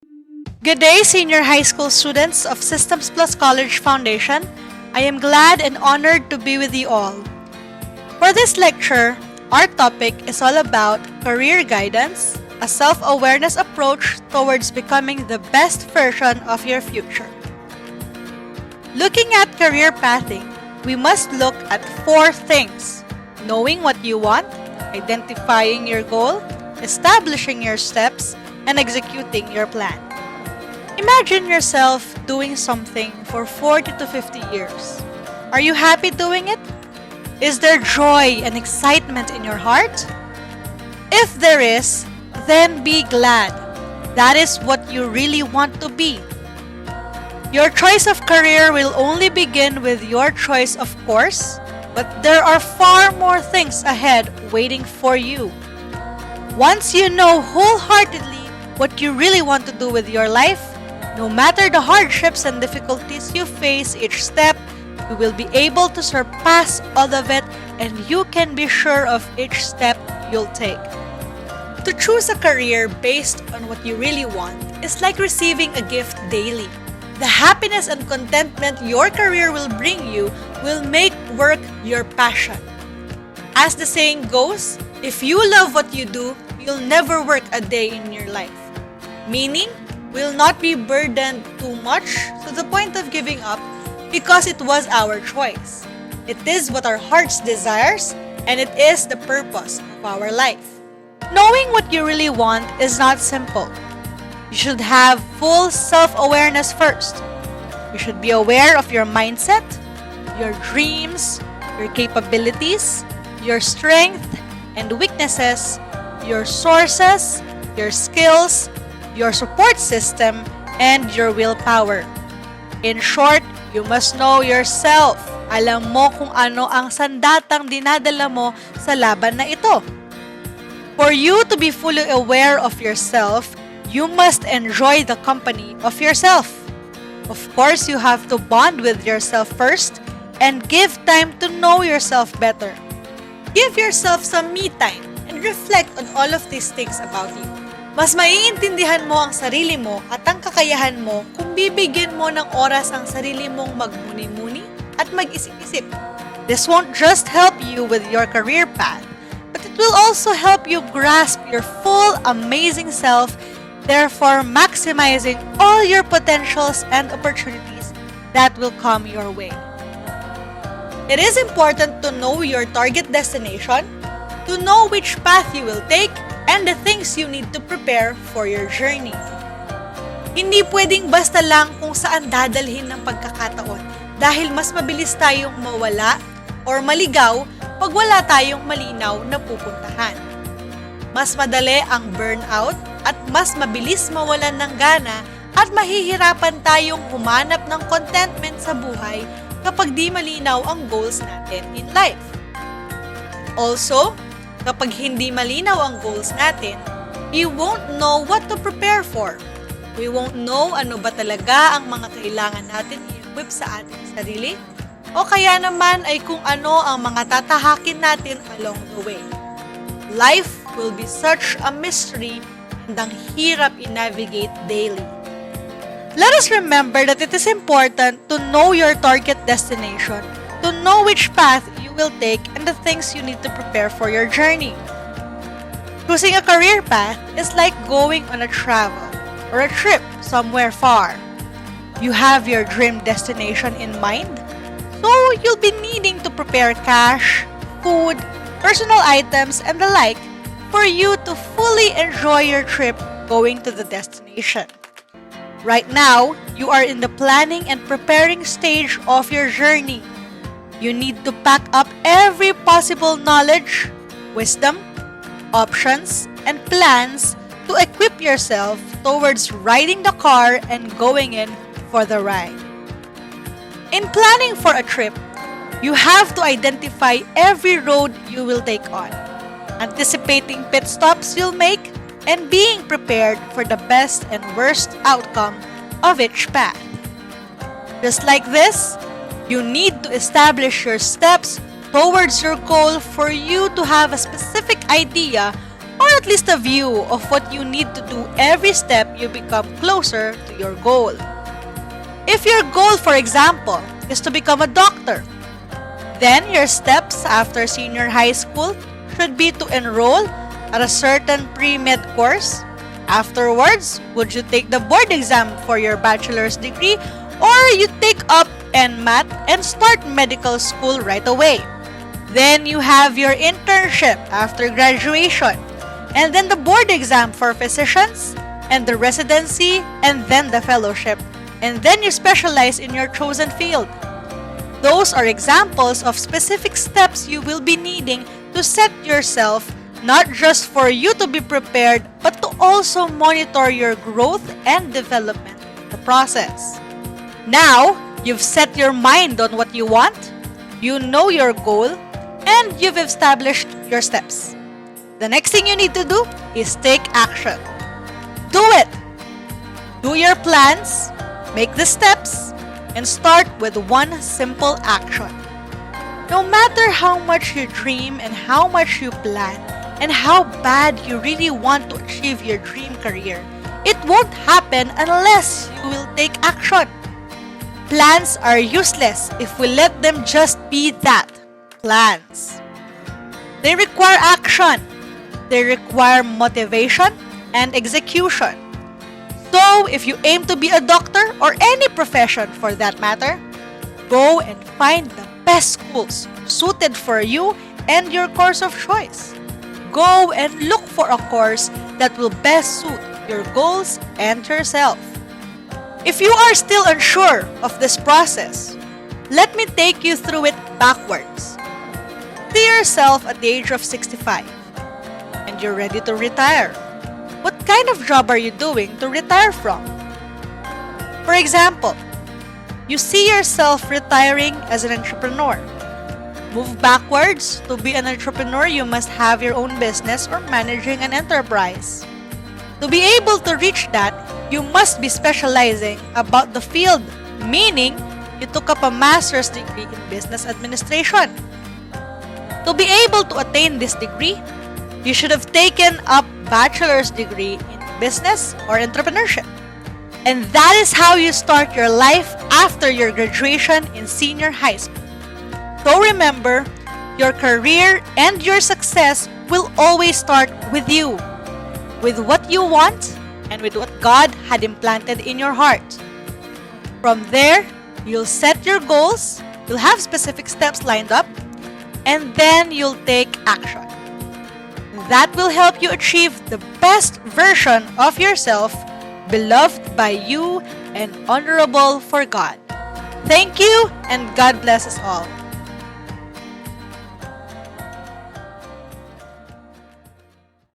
Good day, senior high school students of Systems Plus College Foundation. I am glad and honored to be with you all. For this lecture, our topic is all about career guidance, a self-awareness approach towards becoming the best version of your future. Looking at career pathing, we must look at four things: knowing what you want, identifying your goal, establishing your steps, and executing your plan. Imagine yourself doing something for 40 to 50 years. Are you happy doing it? Is there joy and excitement in your heart? If there is, then be glad. That is what you really want to be. Your choice of career will only begin with your choice, of course, but there are far more things ahead waiting for you. Once you know wholeheartedly what you really want to do with your life, no matter the hardships and difficulties you face each step, you will be able to surpass all of it, and you can be sure of each step you'll take. To choose a career based on what you really want is like receiving a gift daily. The happiness and contentment your career will bring you will make work your passion. As the saying goes, if you love what you do, you'll never work a day in your life. Meaning, will not be burdened too much to the point of giving up because it was our choice. It is what our hearts desires, and it is the purpose of our life. Knowing what you really want is not simple. You should have full self-awareness first. You should be aware of your mindset, your dreams, your capabilities, your strength and weaknesses, your sources, your skills, your support system, and your willpower. In short, you must know yourself. Alam mo kung ano ang sandatang dinadala mo sa laban na ito. For you to be fully aware of yourself, you must enjoy the company of yourself. Of course, you have to bond with yourself first and give time to know yourself better. Give yourself some me time and reflect on all of these things about you. Mas maiintindihan mo ang sarili mo at ang kakayahan mo kung bibigyan mo ng oras ang sarili mong magmuni-muni at mag-isip-isip. This won't just help you with your career path, but it will also help you grasp your full amazing self, therefore maximizing all your potentials and opportunities that will come your way. It is important to know your target destination, to know which path you will take, and the things you need to prepare for your journey. Hindi pwedeng basta lang kung saan dadalhin ng pagkakataon dahil mas mabilis tayong mawala or maligaw pag wala tayong malinaw na pupuntahan. Mas madali ang burnout at mas mabilis mawalan ng gana at mahihirapan tayong humanap ng contentment sa buhay kapag di malinaw ang goals natin in life. Also, kapag hindi malinaw ang goals natin, we won't know what to prepare for. We won't know ano ba talaga ang mga kailangan natin i-equip sa ating sarili, o kaya naman ay kung ano ang mga tatahakin natin along the way. Life will be such a mystery and ang hirap i-navigate daily. Let us remember that it is important to know your target destination, to know which path you will take and the things you need to prepare for your journey. Choosing a career path is like going on a travel or a trip somewhere far. You have your dream destination in mind, so you'll be needing to prepare cash, food, personal items, and the like for you to fully enjoy your trip going to the destination. Right now, you are in the planning and preparing stage of your journey. You need to pack up every possible knowledge, wisdom, options, and plans to equip yourself towards riding the car and going in for the ride. In planning for a trip, you have to identify every road you will take on, anticipating pit stops you'll make, and being prepared for the best and worst outcome of each path. Just like this, you need to establish your steps towards your goal for you to have a specific idea on at least a view of what you need to do every step you become closer to your goal. If your goal, for example, is to become a doctor, then your steps after senior high school should be to enroll at a certain pre-med course. Afterwards, would you take the board exam for your bachelor's degree, or you take up NMAT and start medical school right away? Then you have your internship after graduation, and then the board exam for physicians, and the residency, and then the fellowship, and then you specialize in your chosen field. Those are examples of specific steps you will be needing to set yourself, not just for you to be prepared, but to also monitor your growth and development in the process. Now, you've set your mind on what you want, you know your goal, and you've established your steps. The next thing you need to do is take action. Do it! Do your plans, make the steps, and start with one simple action. No matter how much you dream and how much you plan, and how bad you really want to achieve your dream career, it won't happen unless you will take action. Plans are useless if we let them just be that, plans. They require action. They require motivation and execution. So, if you aim to be a doctor or any profession for that matter, go and find the best schools suited for you and your course of choice. Go and look for a course that will best suit your goals and yourself. If you are still unsure of this process, let me take you through it backwards. See yourself at the age of 65 and you're ready to retire. What kind of job are you doing to retire from? For example, you see yourself retiring as an entrepreneur. Move backwards. To be an entrepreneur, you must have your own business or managing an enterprise. To be able to reach that, you must be specializing about the field, meaning you took up a master's degree in business administration. To be able to attain this degree, you should have taken up bachelor's degree in business or entrepreneurship. And that is how you start your life after your graduation in senior high school. So remember, your career and your success will always start with you, with what you want and with what God had implanted in your heart. From there, you'll set your goals, you'll have specific steps lined up, and then you'll take action. That will help you achieve the best version of yourself, beloved by you and honorable for God. Thank you, and God bless us all.